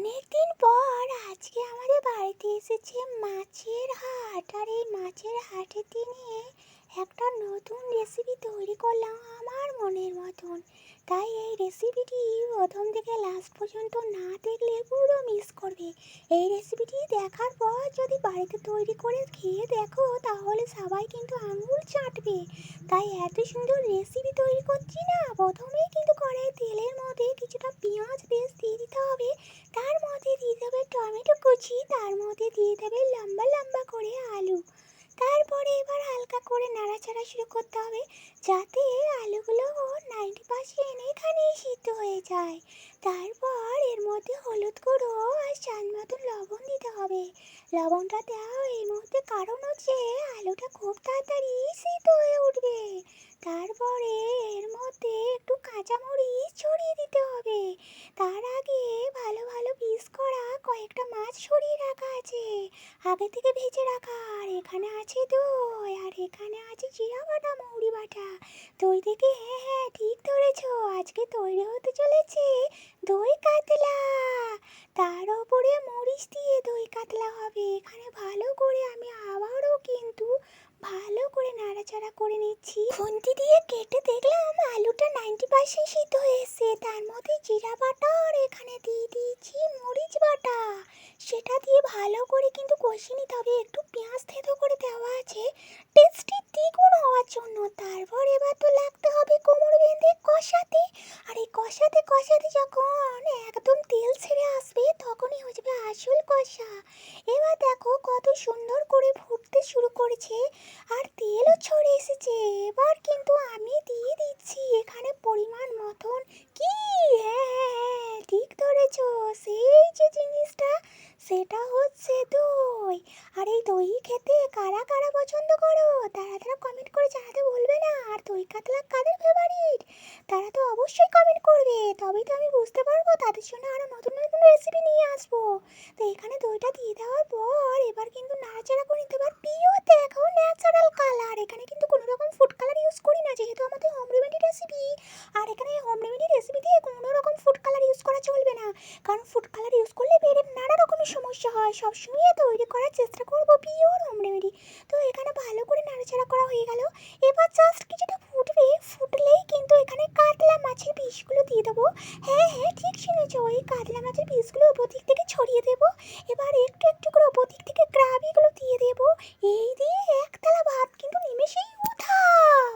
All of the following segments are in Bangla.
অনেকদিন পর আজকে আমাদের বাড়িতে এসেছে মাছের হাট। আর এই মাছের হাটের দিনে একটা নতুন রেসিপি তৈরি করলাম আমার মনের মতন। তাই এই রেসিপিটি প্রথম থেকে লাস্ট পর্যন্ত না দেখলে পুরো মিস করবে। এই রেসিপিটি দেখার পর যদি বাড়িতে তৈরি করে খেয়ে দেখো তাহলে সবাই কিন্তু আঙুল চাটবে। তাই এত সুন্দর রেসিপি তৈরি করছি না, প্রথমেই কিন্তু কড়াই তেলের মধ্যে কিছুটা পেঁয়াজ পেস্ট দিয়ে দিতে হবে। তার মধ্যে দিয়ে দেবে টমেটো কুচি, তার মধ্যে দিয়ে দেবে লম্বা লম্বা করে আলু। তারপরে এবার হালকা করে নাড়াচাড়া শুরু করতে হবে যাতে আলুগুলো 90% এখানেই সিদ্ধ হয়ে যায়। তারপর এর মধ্যে হলুদ গুঁড়ো আর স্বাদ মতন লবণ দিতে হবে। লবণটা দেওয়া এই মুহূর্তে কারণ হচ্ছে আলুটা খুব তাড়াতাড়ি সিদ্ধ হয়ে উঠবে। তারপরে এর মধ্যে একটু কাঁচামরিচ ছড়িয়ে দিতে হবে। তার আগে ভালো ভালো পিস করা কয়েকটা মাছ সরিয়ে রাখা আছে, আগে থেকে ভেজে রাখা। আর এখানে আছে দই, আর এখানে আছে জিরা বাটা মৌরি বাটা। দই থেকে হ্যাঁ হ্যাঁ ঠিক ধরেছো, আজকে তৈরি হতে চলেছে দই কাতলা। তার ওপরে মরিচ দিয়ে দই কাতলা হবে। এখানে ভালো করে আমি আবারও কিন্তু ভালো করে নাড়াচাড়া করে নিচ্ছি। খুন্তি দিয়ে কেটে দেখলাম আলুটা 90% সিদ্ধ হয়ে এসেছে। তার মধ্যে জিরা বাটা আর এখানে দিয়ে দিয়েছি মরিচ বাটা। সেটা দিয়ে ভালো করে কিন্তু কষিয়ে নিতে হবে। একটু পেঁয়াজ থেতো করে দেওয়া আছে টেস্টি দ্বিগুণ হওয়ার জন্য। তারপর এবার তো লাগতে হবে কোমর বেঁধে কষাতে। আর এই কষাতে কষাতে যখন একদম তেল ছেড়ে আসবে তখনই হয়ে যাবে আসল কষা। এবার দেখো কত সুন্দর করে ফুটতে শুরু করেছে আর তেলও ছড়ে এসেছে। এবার কিন্তু আমি দিয়ে দিচ্ছি এখানে পরিমাণ মতন কি, হ্যাঁ হ্যাঁ হ্যাঁ ঠিক ধরেছ, সেই যে জিনিসটা সেটা হচ্ছে দই। আর এই দই খেতে কারা কারা পছন্দ করো তারা তারা কমেন্ট করে জানাতে ভুলবে না। আর দই কাতলা কাদের ফেভারিট তারা তো অবশ্যই কমেন্ট করবে, তবেই তো আমি বুঝতে পারবো তাদের জন্য আরো নতুন নতুন রেসিপি নিয়ে আসবো। তো এখানে দইটা দিয়ে দেওয়ার পর এবার কিন্তু নাড়াচাড়া করে নিতে। এবার পিওর দেখো ন্যাচারাল কালার, এখানে কিন্তু কোনো রকম ফুড কালার ইউজ করি না যেহেতু আমাদের হোম রেমেডি রেসিপি। আর এখানে হোম রেমেডি রেসিপি দিয়ে কোনো রকম ফুড কালার ইউজ করা চলবে না, কারণ ফুড কালার ইউজ করলে পেটের নানা রকমের সমস্যা হয়। সবসময় তৈরি করার চেষ্টা করবো পিওর হোম রেমেডি। তো এখানে ভালো করে নাড়াচাড়া করা হয়ে গেল। এবার জাস্ট কিছুটা ফুটবে, ফুটলেই কিন্তু এখানে কাতলা মাছের পিসগুলো দিয়ে দেবো। হ্যাঁ হ্যাঁ ঠিক শুনেছো, এই কাতলা মাছের পিসগুলো উপর দিক থেকে ছড়িয়ে দেবো। এবার একটু একটু করে উপর দিক থেকে গ্রাভিগুলো দিয়ে দেবো। এই দিয়ে একতলা ভাত কিন্তু নিমেষেই উঠাও।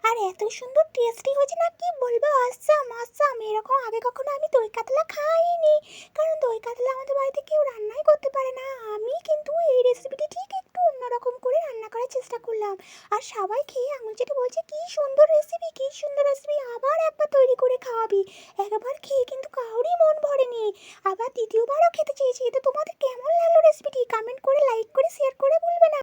আর এত সুন্দর টেস্টি হয়েছে না কি বলবো, আসাম আসাম। এরকম আগে কখনো আমি দই কাতলা খাইনি, কারণ দই কাতলা আমাদের বাড়িতে কেউ রান্নাই করতে পারে না। আমি কিন্তু এই রেসিপিটি ঠিক একটু অন্যরকম করে রান্না করার চেষ্টা করলাম। আর সবাই খেয়ে আঙুল চেটে বলছে কি সুন্দর রেসিপি, কি সুন্দর রেসিপি, আবার একবার তৈরি করে খাওয়াবি। একবার খেয়ে কিন্তু কারোরই মন ভরেনি, আবার দ্বিতীয়বারও খেতে চেয়েছি। তো তোমাদের কেমন লাগলো রেসিপিটি কমেন্ট করে লাইক করে শেয়ার করে বলবে না।